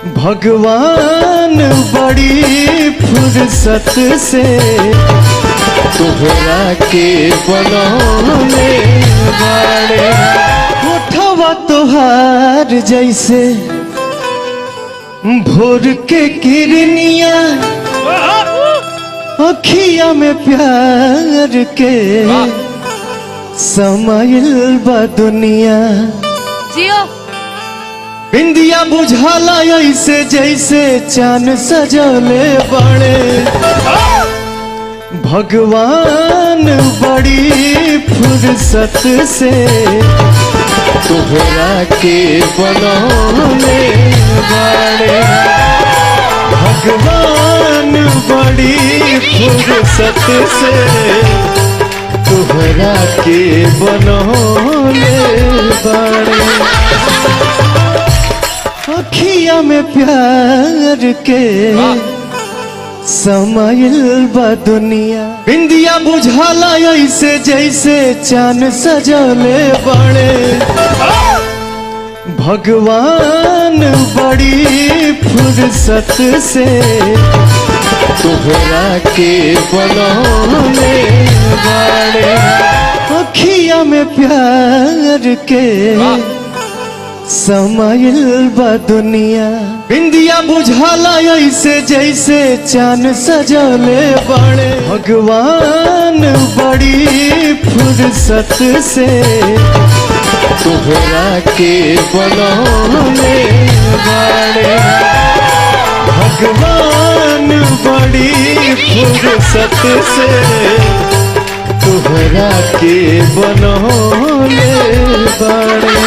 भगवान बड़ी फुर्सत से तोहरा के बनौले बाड़े। होठवा तोहार जैसे भोर के किरनिया, अखिया में प्यार के समाइल बा दुनिया। जियो बिंदिया बुझाला ऐसे जैसे चांद सजले बड़े। भगवान बड़ी फुर्सत से तोहरा के बनौले बाड़े। भगवान बड़ी फुर्सत से तोहरा के बनौले बाड़े। अखिया में प्यार के समाइल बा दुनिया। बिंदिया बुझाला ऐसे जैसे चांद सजले बड़े। भगवान बड़ी फुर्सत से तोहरा के बनौले बाड़े। अखिया में प्यार के समाइल बा दुनिया। बिंदिया बुझाला ऐसे जैसे चांद सजले बड़े। भगवान बड़ी फुर्सत से तोहरा के बनौले बाड़े। भगवान बड़ी फुर्सत से तोहरा के बनौले बाड़े।